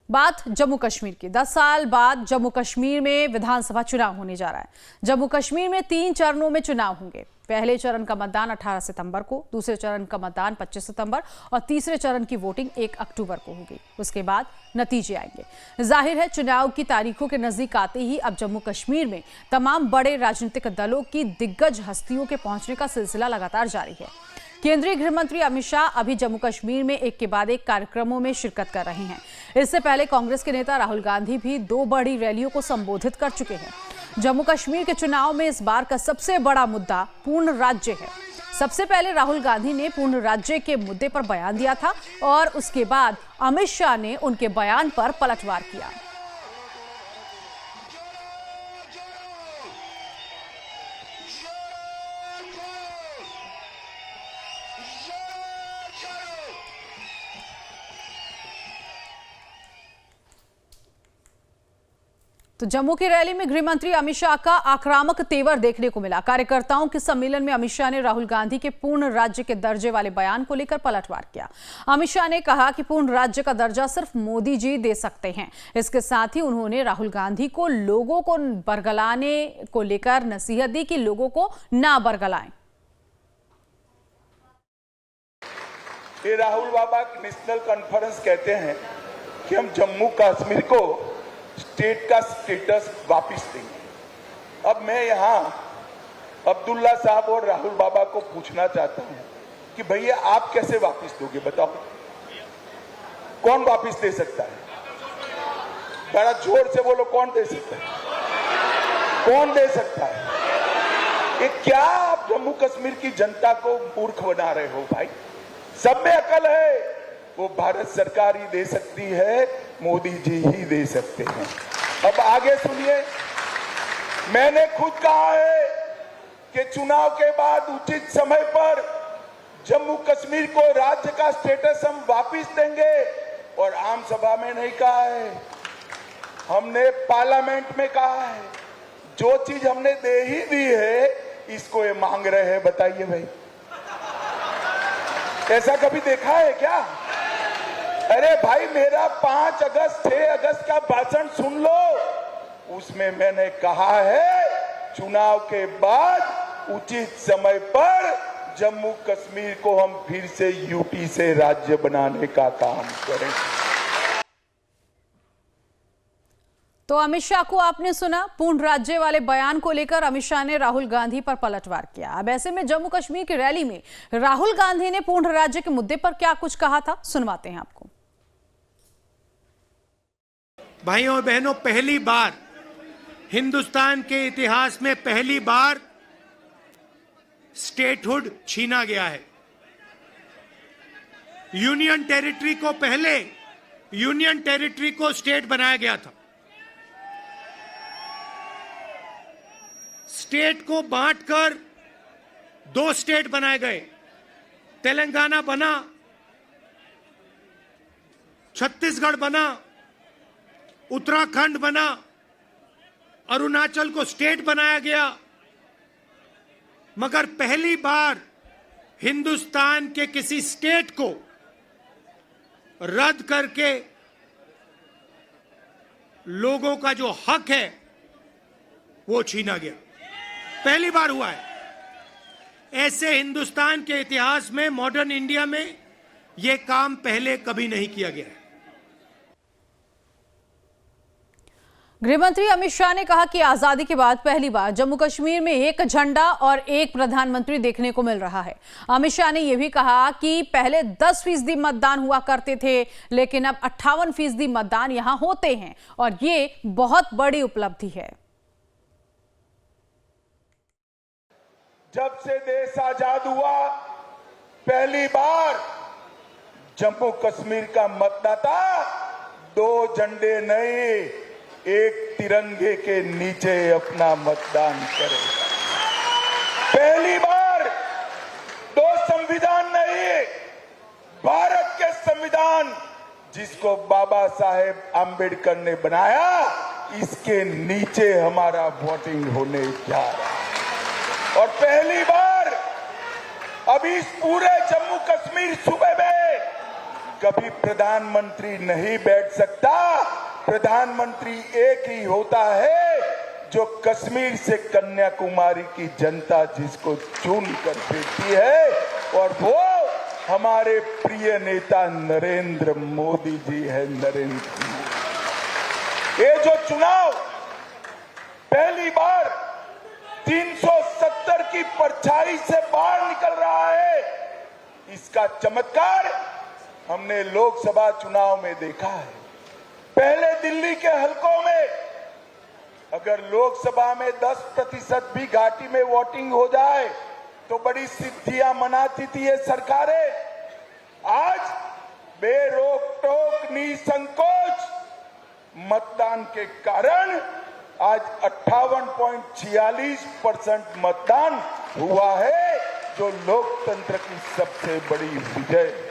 बात जम्मू कश्मीर की। 10 साल बाद जम्मू कश्मीर में विधानसभा चुनाव होने जा रहा है। जम्मू कश्मीर में 3 चरणों में चुनाव होंगे। पहले चरण का मतदान 18 सितंबर को, दूसरे चरण का मतदान 25 सितंबर और तीसरे चरण की वोटिंग 1 अक्टूबर को होगी। उसके बाद नतीजे आएंगे। जाहिर है चुनाव की तारीखों के नजदीक आते ही अब जम्मू कश्मीर में तमाम बड़े राजनीतिक दलों की दिग्गज हस्तियों के पहुंचने का सिलसिला लगातार जारी है। केंद्रीय गृह मंत्री अमित शाह अभी जम्मू कश्मीर में एक के बाद एक कार्यक्रमों में शिरकत कर रहे हैं। इससे पहले कांग्रेस के नेता राहुल गांधी भी 2 बड़ी रैलियों को संबोधित कर चुके हैं। जम्मू कश्मीर के चुनाव में इस बार का सबसे बड़ा मुद्दा पूर्ण राज्य है। सबसे पहले राहुल गांधी ने पूर्ण राज्य के मुद्दे पर बयान दिया था और उसके बाद अमित शाह ने उनके बयान पर पलटवार किया। तो जम्मू की रैली में गृह मंत्री अमित शाह का आक्रामक तेवर देखने को मिला। कार्यकर्ताओं के सम्मेलन में अमित शाह ने राहुल गांधी के पूर्ण राज्य के दर्जे वाले बयान को लेकर पलटवार किया। अमित शाह ने कहा कि पूर्ण राज्य का दर्जा सिर्फ मोदी जी दे सकते हैं। इसके साथ ही उन्होंने राहुल गांधी को लोगों को बरगलाने को लेकर नसीहत दी कि लोगों को ना बरगलाएं। ये राहुल बाबा नेशनल कॉन्फ्रेंस कहते हैं कि हम जम्मू कश्मीर को स्टेट का स्टेटस वापस देंगे। अब मैं यहां अब्दुल्ला साहब और राहुल बाबा को पूछना चाहता हूं कि भैया आप कैसे वापस दोगे, बताओ। कौन वापस दे सकता है? बड़ा जोर से बोलो, कौन दे सकता है? कौन दे सकता है? ये क्या आप जम्मू कश्मीर की जनता को मूर्ख बना रहे हो भाई? सब में अकल है। वो भारत सरकार ही दे सकती है, मोदी जी ही दे सकते हैं। अब आगे सुनिए, मैंने खुद कहा है कि चुनाव के बाद उचित समय पर जम्मू कश्मीर को राज्य का स्टेटस हम वापस देंगे। और आम सभा में नहीं कहा है, हमने पार्लियामेंट में कहा है। जो चीज हमने दे ही दी है, इसको ये मांग रहे हैं। बताइए भाई, ऐसा कभी देखा है क्या? अरे भाई, मेरा 5 अगस्त 6 अगस्त का भाषण सुन लो। उसमें मैंने कहा है चुनाव के बाद उचित समय पर जम्मू कश्मीर को हम फिर से यूटी से राज्य बनाने का काम करें। तो अमित शाह को आपने सुना। पूर्ण राज्य वाले बयान को लेकर अमित शाह ने राहुल गांधी पर पलटवार किया। अब ऐसे में जम्मू कश्मीर की रैली में राहुल गांधी ने पूर्ण राज्य के मुद्दे पर क्या कुछ कहा था, सुनवाते हैं आपको। भाइयों और बहनों, पहली बार हिंदुस्तान के इतिहास में पहली बार स्टेटहुड छीना गया है। यूनियन टेरिटरी को पहले यूनियन टेरिटरी को स्टेट बनाया गया था। स्टेट को बांटकर 2 स्टेट बनाए गए। तेलंगाना बना, छत्तीसगढ़ बना, उत्तराखंड बना, अरुणाचल को स्टेट बनाया गया। मगर पहली बार हिंदुस्तान के किसी स्टेट को रद्द करके लोगों का जो हक है वो छीना गया। पहली बार हुआ है। ऐसे हिंदुस्तान के इतिहास में, मॉडर्न इंडिया में यह काम पहले कभी नहीं किया गया है। गृहमंत्री अमित शाह ने कहा कि आजादी के बाद पहली बार जम्मू कश्मीर में एक झंडा और एक प्रधानमंत्री देखने को मिल रहा है। अमित शाह ने यह भी कहा कि पहले 10% मतदान हुआ करते थे, लेकिन अब 58% मतदान यहां होते हैं और ये बहुत बड़ी उपलब्धि है। जब से देश आजाद हुआ, पहली बार जम्मू कश्मीर का मतदाता 2 झंडे नहीं, एक तिरंगे के नीचे अपना मतदान करेगा। पहली बार 2 संविधान नहीं, भारत के संविधान जिसको बाबा साहेब आंबेडकर ने बनाया, इसके नीचे हमारा वोटिंग होने जा रहा है। और पहली बार अभी इस पूरे जम्मू कश्मीर सूबे में कभी प्रधानमंत्री नहीं बैठ सकता। प्रधानमंत्री एक ही होता है जो कश्मीर से कन्याकुमारी की जनता जिसको चुन कर देती है, और वो हमारे प्रिय नेता नरेंद्र मोदी जी है। नरेंद्र मोदी, ये जो चुनाव पहली बार 370 की परछाई से बाहर निकल रहा है, इसका चमत्कार हमने लोकसभा चुनाव में देखा है। पहले दिल्ली के हलकों में अगर लोकसभा में 10% भी घाटी में वोटिंग हो जाए तो बड़ी सिद्धियां मनाती थी ये सरकारें। आज बेरोक टोक निसंकोच मतदान के कारण आज 58.46% मतदान हुआ है, जो लोकतंत्र की सबसे बड़ी विजय है।